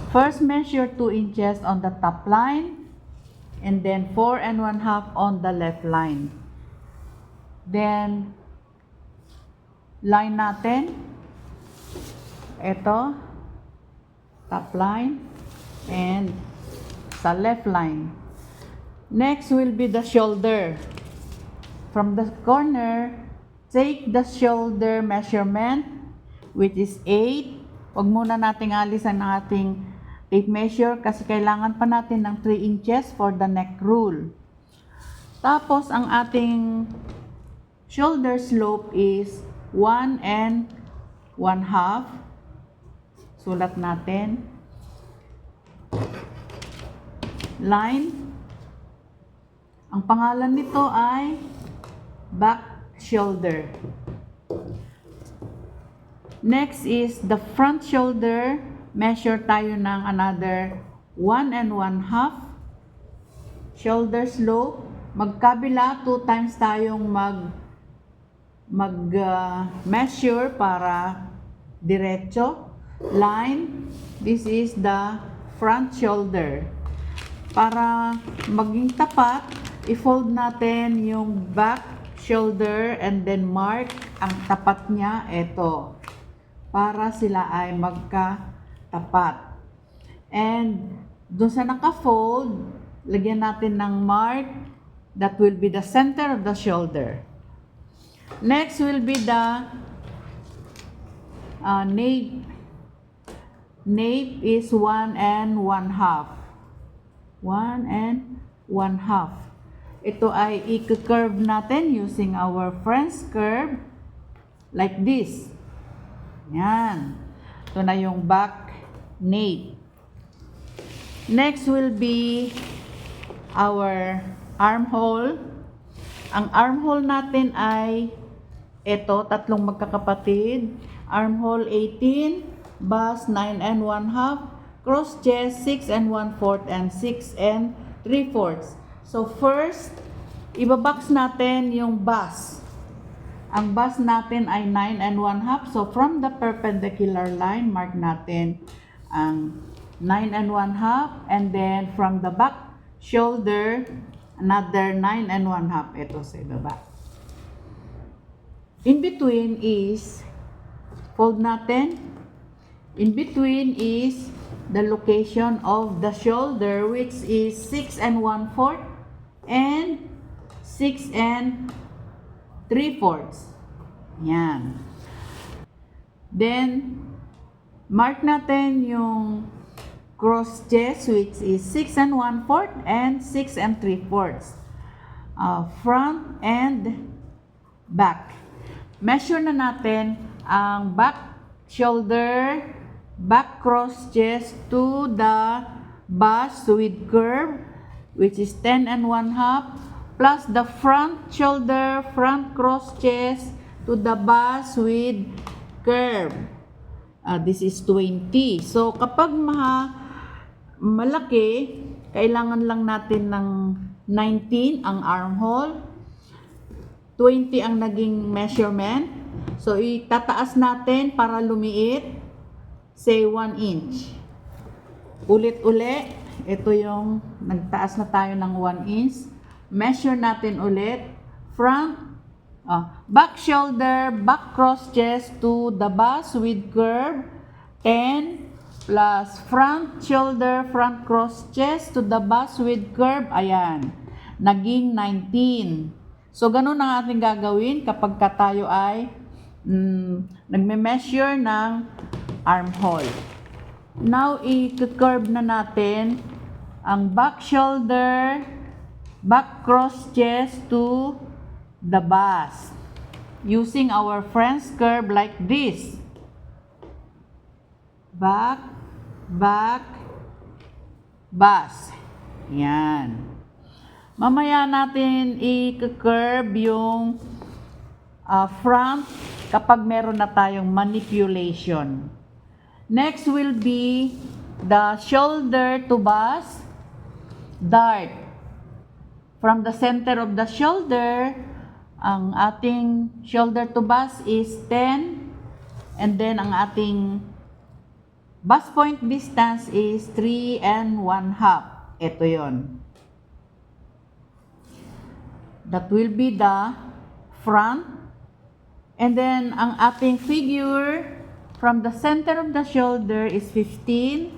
First, measure 2 inches on the top line, and then 4 1/2 on the left line. Then, line natin, ito, top line, and sa left line. Next will be the shoulder. From the corner, take the shoulder measurement, which is 8. Huwag muna nating alisan ang ating tape measure kasi kailangan pa natin ng 3 inches for the neck rule. Tapos, ang ating shoulder slope is 1 1/2. Sulat natin. Line. Ang pangalan nito ay back shoulder. Next is the front shoulder. Measure tayo ng another 1 1/2. Shoulder slope. Magkabila, 2 times tayong measure para diretso. Line. This is the front shoulder. Para maging tapat, i-fold natin yung back shoulder and then mark ang tapat niya, ito. Para sila ay magkatapat. And doon sa naka-fold, lagyan natin ng mark that will be the center of the shoulder. Next will be the nape. Nape is 1 1/2. 1 1/2. Ito ay i-curve natin using our French curve like this. Yan. Ito na yung back nape. Next will be our armhole. Ang armhole natin ay ito, tatlong magkakapatid. Armhole 18, bust 9 1/2, cross chest 6 1/4 and 6 3/4. So first, ibabox natin yung bust. Ang bust natin ay 9 1/2. So from the perpendicular line, mark natin ang 9 1/2, and then from the back shoulder, another 9 1/2. Ito sa ibaba. In between is, fold natin. In between is the location of the shoulder, which is 6 1/4 and 6 3/4. Yan. Then, mark natin yung cross chest, which is 6 1/4 and 6 3/4. Front and back. Measure na natin ang back shoulder, back cross chest to the bust with curve, which is 10 1/2, plus the front shoulder, front cross chest to the bust with curve. This is 20. So, kapag malaki, kailangan lang natin ng 19 ang armhole, 20 ang naging measurement. So, itataas natin para lumiit, say 1 inch. Ulit-uli, ito yung nagtaas na tayo ng 1 inch. Measure natin ulit, front, back shoulder, back cross chest to the bust with curve, 10 plus front shoulder, front cross chest to the bust with curve, ayan, naging 19. So, ganun ang ating gagawin kapag tayo ay nagme-measure ng armhole. Now, i-curve na natin ang back shoulder, back cross chest to the bust using our French curve like this. Back, back, bust. Yan. Mamaya natin i-curve yung front kapag meron na tayong manipulation. Next will be the shoulder to bust dart. From the center of the shoulder, ang ating shoulder to bust is 10, and then ang ating Bust point distance is 3 and 1/2. Ito yon. That will be the front. And then, ang ating figure from the center of the shoulder is 15.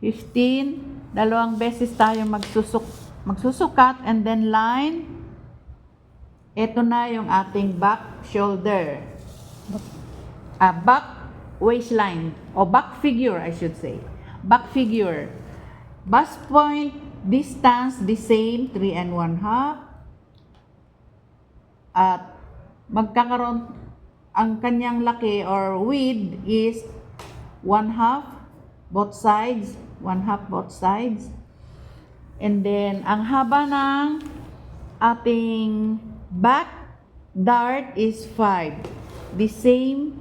15. Dalawang beses tayo magsusukat and then line. Ito na yung ating back shoulder. Back waistline. O back figure, I should say. Back figure. Bust point distance, the same, 3 and 1/2. At magkakaroon, ang kanyang laki or width is 1/2 both sides. 1/2 both sides. And then, ang haba ng ating back dart is 5. The same,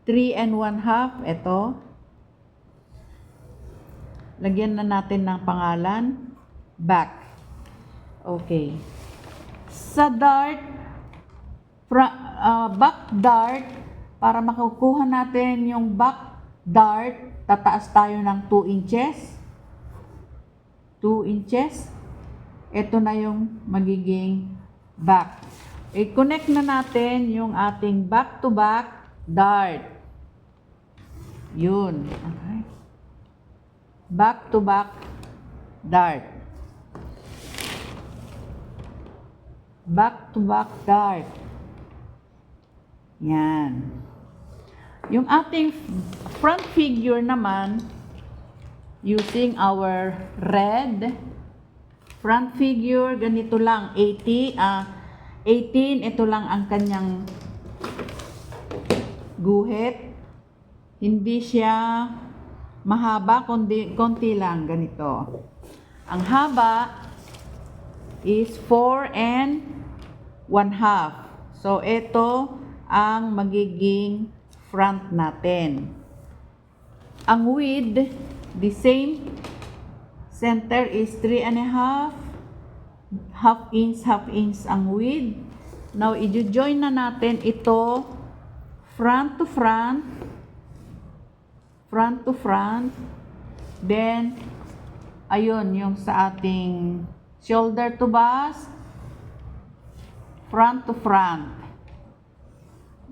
3 and 1/2. Ito. Lagyan na natin ng pangalan. Back. Okay. Sa dart, back dart, para makukuha natin yung back dart, tataas tayo ng 2 inches. 2 inches. Ito na yung magiging back. I-connect na natin yung ating back-to-back dart. Yun. Okay. Back-to-back dart. Back-to-back dart. Yan. Yung ating front figure naman, using our red front figure, ganito lang, 18, ito lang ang kanyang guhit. Hindi siya mahaba, konti lang, ganito. Ang haba is 4 and 1/2. So, ito ang magiging front natin. Ang width, the same. Center is 3 and 1/2. Half inch ang width. Now, i-join na natin ito front to front. Front to front. Then, ayun, yung sa ating shoulder to bust. Front to front.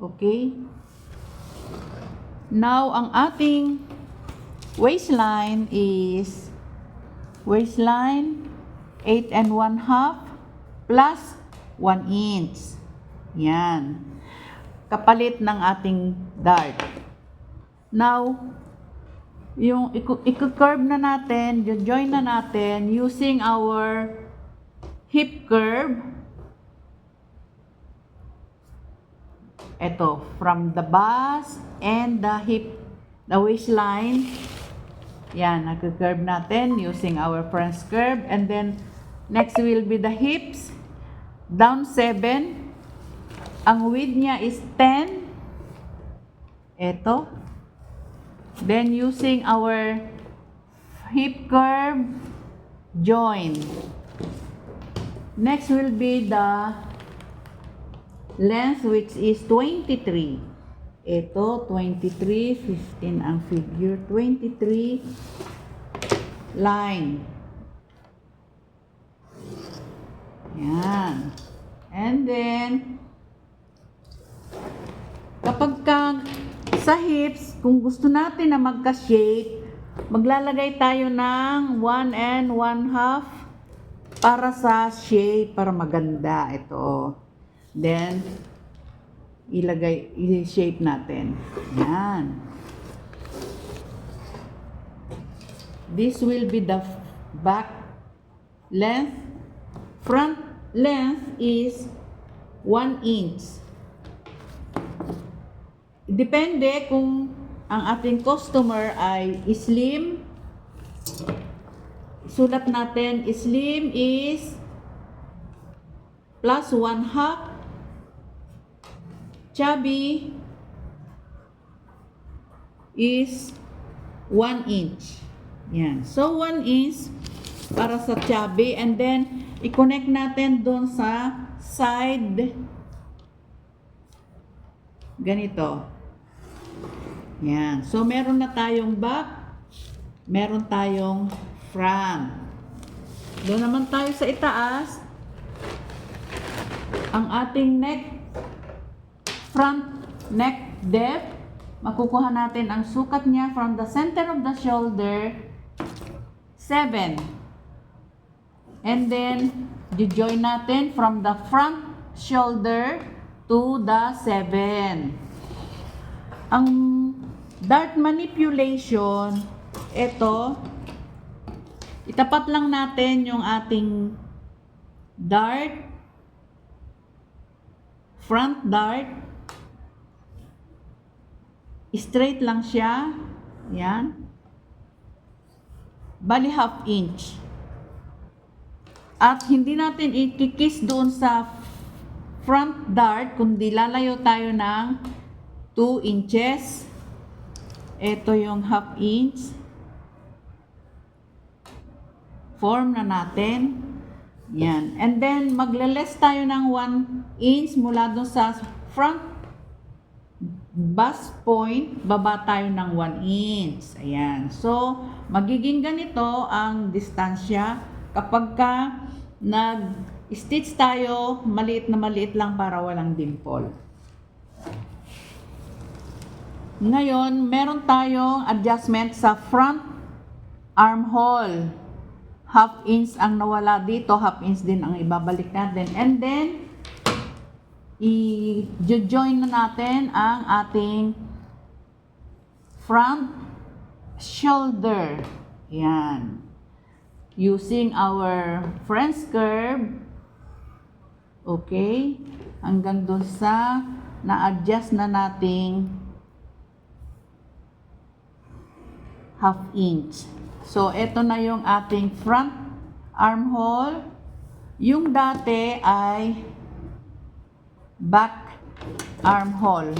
Okay? Now, ang ating waistline is waistline 8 and 1/2 plus 1 inch. Yan. Kapalit ng ating dart. Now, yung i-curve na natin, join na natin using our hip curve. Ito, from the bust and the hip, the waistline. Yan, nag-curve natin using our French curve. And then, next will be the hips. Down 7. Ang width niya is 10. Ito. Then, using our hip curve, join. Next will be the length, which is 23. Ito, 23, 15 ang figure, 23 line. Yan. And then, kapag sa hips, kung gusto natin na magka-shape, maglalagay tayo ng 1 and 1/2 para sa shape, para maganda ito. Then, i-shape natin. Yan. This will be the back length. Front length is 1 inch. Depende kung ang ating customer ay slim. Sulat natin, slim is plus 1/2. Chubby is 1 inch. Yan. So, 1 inch para sa chubby. And then, i-connect natin doon sa side. Ganito. Yan. So, meron na tayong back, meron tayong front. Doon naman tayo sa itaas. Ang ating front neck depth, makukuha natin ang sukat niya from the center of the shoulder, 7. And then, join natin from the front shoulder to the 7. Ang dart manipulation, ito, itapat lang natin yung ating dart, front dart, straight lang siya, yan, bali ½ inch. At hindi natin ikikis doon sa front dart, kundi lalayo tayo ng 2 inches. Ito yung ½ inch. Form na natin. Yan. And then, magle-less tayo ng 1 inch mula doon sa front bust point, baba tayo ng 1 inch. Ayan. So, magiging ganito ang distansya kapag ka nag-stitch tayo, maliit na maliit lang para walang dimple. Ngayon, meron tayong adjustment sa front armhole. ½ inch ang nawala dito, ½ inch din ang ibabalik natin. And then, i-join na natin ang ating front shoulder. Yan. Using our French curve. Okay. Hanggang dun sa na-adjust na nating ½ inch. So, ito na yung ating front armhole. Yung dati ay back armhole.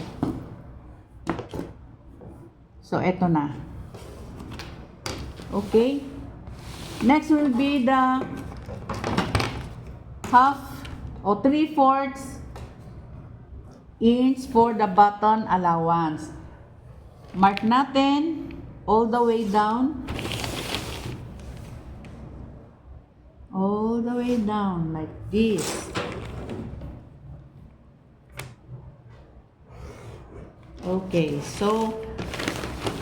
So, ito na. Okay. Next will be the ½ or 3/4 inch for the button allowance. Mark natin all the way down. All the way down like this. Okay, so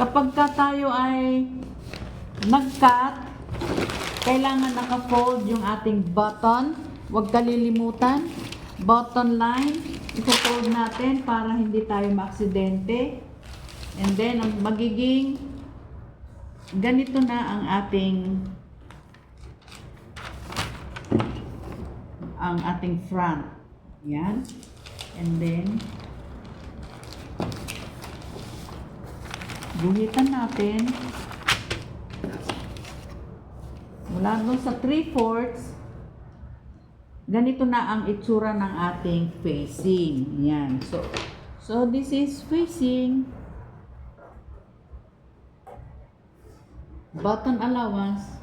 kapag ka tayo ay nag-cut, kailangan naka-fold yung ating button. Huwag kalilimutan, button line, ipo-fold natin para hindi tayo maaksidente. And then, ang magiging ganito na ang ating front. Yan. And then, guhitan natin mula doon sa 3/4, ganito na ang itsura ng ating facing. Yan. So this is facing button allowance.